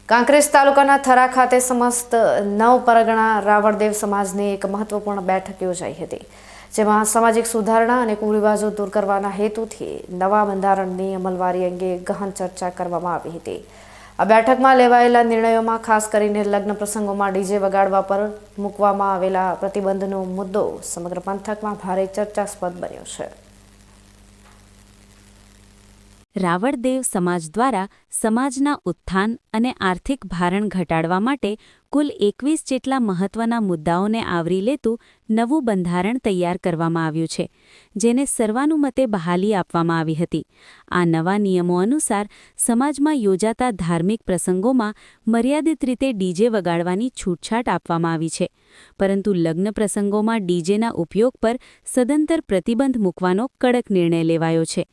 કાંકરેજ તાલુકાના થરા ખાતે સમસ્ત નવ પરગણા રાવળદેવ સમાજની એક મહત્વપૂર્ણ બેઠક યોજાઈ હતી, જેમાં સામાજિક સુધારણા અને કુરિવાજો દૂર કરવાના હેતુથી નવા બંધારણની અમલવારી અંગે ગહન ચર્ચા કરવામાં આવી હતી। આ બેઠકમાં લેવાયેલા નિર્ણયોમાં ખાસ કરીને લગ્ન પ્રસંગોમાં ડીજે વગાડવા પર મૂકવામાં આવેલા પ્રતિબંધનો મુદ્દો સમગ્ર પંથકમાં ભારે ચર્ચાસ્પદ બન્યો છે। રાવળદેવ સમાજ દ્વારા સમાજના ઉત્થાન અને આર્થિક ભારણ ઘટાડવા માટે કુલ 21 જેટલા મહત્વના મુદ્દાઓને આવરી લેતું નવું બંધારણ તૈયાર કરવામાં આવ્યું છે, જેને સર્વાનુમતે બહાલી આપવામાં આવી હતી। આ નવા નિયમો અનુસાર સમાજમાં યોજાતા ધાર્મિક પ્રસંગોમાં મર્યાદિત રીતે ડીજે વગાડવાની છૂટછાટ આપવામાં આવી છે, પરંતુ લગ્ન પ્રસંગોમાં ડીજેના ઉપયોગ પર સદંતર પ્રતિબંધ મૂકવાનો કડક નિર્ણય લેવાયો છે।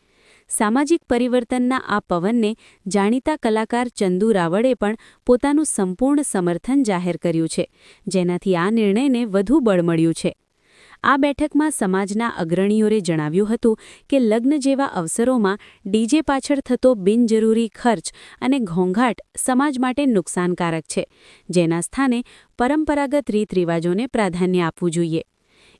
સામાજિક પરિવર્તનના આ પવનને જાણીતા કલાકાર ચંદુ રાવળે પણ પોતાનું સંપૂર્ણ સમર્થન જાહેર કર્યું છે, જેનાથી આ નિર્ણયને વધુ બળ મળ્યું છે। આ બેઠકમાં સમાજના અગ્રણીઓએ જણાવ્યું હતું કે લગ્ન જેવા અવસરોમાં ડીજે પાછળ થતો બિનજરૂરી ખર્ચ અને ઘોંઘાટ સમાજ માટે નુકસાનકારક છે, જેના સ્થાને પરંપરાગત રીતરિવાજોને પ્રાધાન્ય આપવું જોઈએ।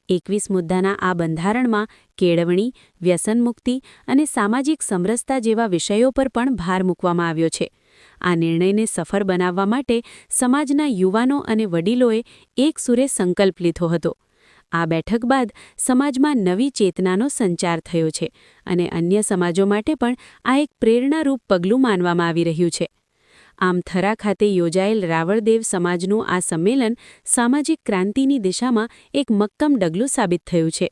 21 મુદ્દાના આ બંધારણમાં કેળવણી, વ્યસનમુક્તિ અને સામાજિક સમરસતા જેવા વિષયો પર પણ ભાર મૂકવામાં આવ્યો છે। આ નિર્ણયને સફળ બનાવવા માટે સમાજના યુવાનો અને વડીલોએ એક સુરે સંકલ્પ લીધો હતો। આ બેઠક બાદ સમાજમાં નવી ચેતનાનો સંચાર થયો છે અને અન્ય સમાજો માટે પણ આ એક પ્રેરણારૂપ પગલું માનવામાં આવી રહ્યું છે। આમ થરા ખાતે યોજાયેલ રાવળદેવ સમાજનું આ સંમેલન સામાજિક ક્રાંતિની દિશામાં એક મક્કમ ડગલું સાબિત થયું છે।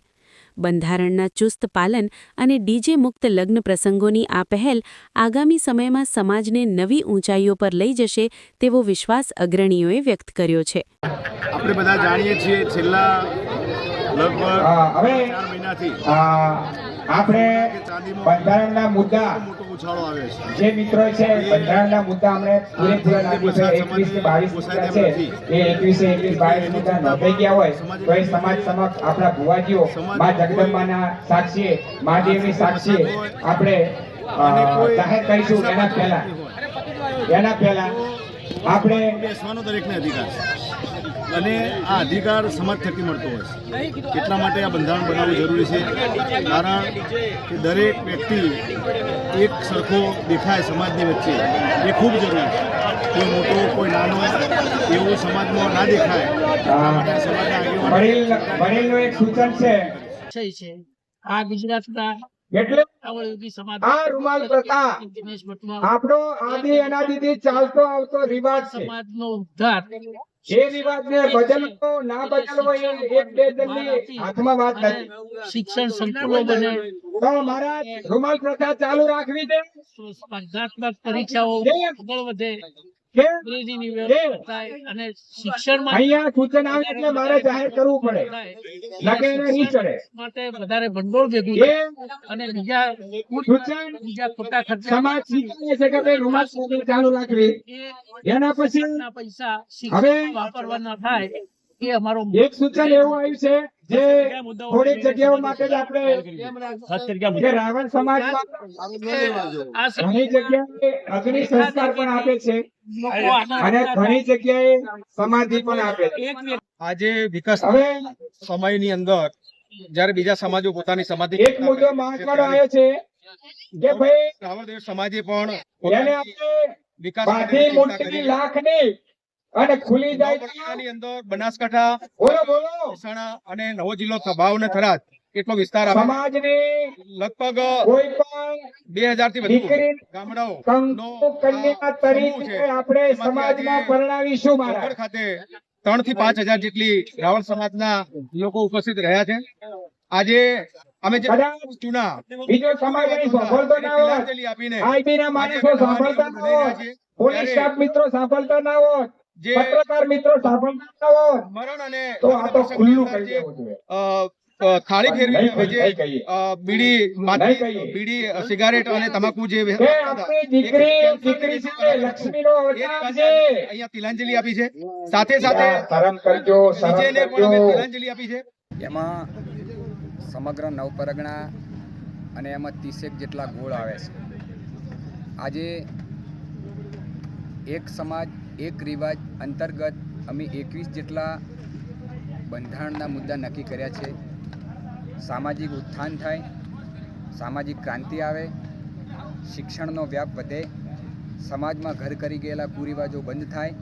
બંધારણના ચુસ્ત પાલન અને ડીજે મુક્ત લગ્ન પ્રસંગોની આ પહેલ આગામી સમયમાં સમાજને નવી ઊંચાઈઓ પર લઈ જશે તેવો વિશ્વાસ અગ્રણીઓએ વ્યક્ત કર્યો છે। આપણે બધા જાણીએ છીએ છેલ્લા લગભગ 4 મહિનાથી આપણે બંધારણના મુદ્દા જે મિત્રો છે બંધારણના મુદ્દા આપણે પૂરેપૂરા નાખી છે 21 કે 22 મુદ્દા છે એ 21 22 મુદ્દા નોંધાઈ ગયા હોય તો એ સમાજ સમક્ષ આપણા ભુવાજીઓ મા જગદંબાના સાક્ષીએ મહાદેવની સાક્ષીએ આપણે જાહેર કરીશું। એના પહેલા આપણે બેસવાનો દરેકને અધિકાર છે અને આ અધિકાર સમાજ થકી મળતો હોય છે। એટલા માટે આ બંધારણ બનાવવું જરૂરી છે, કારણ કે દરેક વ્યક્તિ એક સરખો દેખાય સમાજની વચ્ચે એ ખૂબ જરૂરી છે। કોઈ મોટો કોઈ નાનો એવું સમાજમાં ના દેખાય। વડીલનું એક સૂચન છે આ ગુજરાતના એટલે આ રૂમાલ પ્રથા આપણો આદિ અનાદિથી ચાલતો આવતો રિવાજ છે। સમાજનો ઉદ્ધાર એ રિવાજને બદલવો ના બદલવો એ એક બે જણની હાથમાં વાત નથી। શિક્ષણ સંકુલો બને તો મારા રૂમાલ પ્રથા ચાલુ રાખવી છે, સ્પર્ધાત્મક પરીક્ષાઓ આગળ વધે અંગ્રેજીની વ્યવસ્થા થાય અને શિક્ષણમાં અહીંયા સૂચન આવે એટલે મારે જાહેર કરવું પડે, નકે એને નહીં ચડે માટે વધારે ભંડોળ ભેગું થાય અને બીજા ખોટા ખર્ચા સમાજ શીખવે છે કે ભાઈ રૂમાલ પ્રથા ચાલુ રાખવી। એના પછી પૈસા હવે વાપરવાના થાય એ અમારો એક સૂચન એવું આવ્યું છે જે થોડીક જગ્યાઓ માટે જ આપણે કે રાવણ સમાજમાં ઘણી જગ્યાએ અગ્નિ સંસ્કાર પણ આપે છે અને ઘણી જગ્યાએ સમાધિ પણ આપે છે। આજે વિકાસ હવે સમયની અંદર જ્યારે બીજા સમાજો પોતાની સમાધિ એક મુદ્દો મહત્વનો આવ્યો છે કે ભાઈ રાવળદેવ સમાજે પણ એને આપણે વિકાસ બાથી મૂર્તિ લાખની અને ખુલી જાય મહિનાની અંદર બનાસકાંઠા, બોલો મહેસાણા અને નવો જિલ્લો ભાવ અને થરાદ એટલો વિસ્તાર સમાજની લગભગ કોઈ પણ 2000 થી વધુ ગામડાઓ કંકુ કન્યા તરીકે આપણે સમાજમાં પરણાવીશું। મારા ખાતે 3 થી 5000 જેટલી રાવળ સમાજના લોકો ઉપસ્થિત રહ્યા છે। આજે અમે જે ચૂના બીજો સમાજ સાંભળતો ના હોય, આઈબી ના માણસો સાંભળતા ના હોય, પોલીસ સ્ટાફ મિત્રો સાંભળતા ના હોય, પત્રકાર મિત્રો સાંભળતા ના હોય, મરણ અને તો આ તો ખુલ્લું કરી દેવું જોઈએ। થાળી ફેરવી બીડી સિગારેટ અને તમાકુ જે દીકરી છે લક્ષ્મીનો અવતાર છે, અહીંયા તિલાંજલિ આપી છે। સાથે સાથે શરમ કરજો, તિલાંજલિ આપી છે। એમાં સમગ્ર નવ પરગણા અને એમાં 30 જેટલા ગોળ આવે છે। આજે એક સમાજ એક રિવાજ અંતર્ગત અમે 21 જેટલા બંધારણના મુદ્દા નક્કી કર્યા છે. સામાજિક ઉત્થાન થાય, સામાજિક ક્રાંતિ આવે, શિક્ષણનો વ્યાપ વધે, સમાજમાં ઘર કરી ગયેલા કુરિવાજો બંધ થાય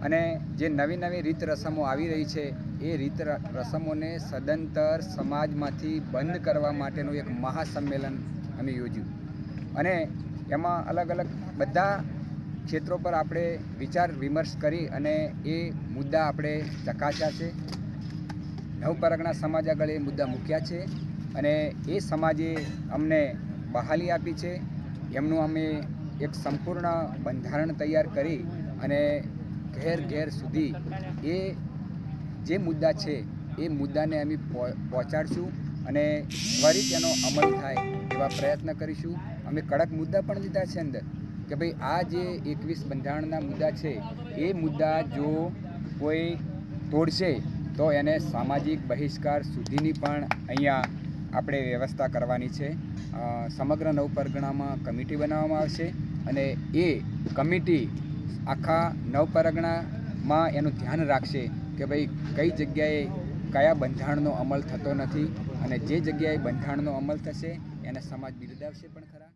અને જે નવી નવી રીત રસમો આવી રહી છે એ રીત રસમોને સદંતર સમાજમાંથી બંધ કરવા માટેનું એક મહાસંમેલન અમે યોજ્યું અને એમાં અલગ અલગ બધા ક્ષેત્રો પર આપણે વિચાર વિમર્શ કરી અને એ મુદ્દા આપણે ચકાસ્યા છે. નવપરગણા સમાજ આગળ એ મુદ્દા મૂક્યા છે અને એ સમાજે અમને બહાલી આપી છે. એમનું અમે એક સંપૂર્ણ બંધારણ તૈયાર કરી અને ઘેર ઘેર સુધી એ જે મુદ્દા છે એ મુદ્દાને અમે પહોંચાડશું અને ત્વરિત એનો અમલ થાય એવા પ્રયત્ન કરીશું. અમે કડક મુદ્દા પણ લીધા છે અંદર કે ભાઈ આ જે 21 બંધારણના મુદ્દા છે એ મુદ્દા જો કોઈ તોડશે તો એને સામાજિક બહિષ્કાર સુધીની પણ અહીંયા આપણે વ્યવસ્થા કરવાની છે. સમગ્ર નવપરગણામાં કમિટી બનાવવામાં આવશે અને એ કમિટી આખા નવપરગણામાં એનું ધ્યાન રાખશે કે ભાઈ કઈ જગ્યાએ કયા બંધારણનો અમલ થતો નથી અને જે જગ્યાએ બંધારણનો અમલ થશે એને સમાજ બિરદાવશે પણ ખરા.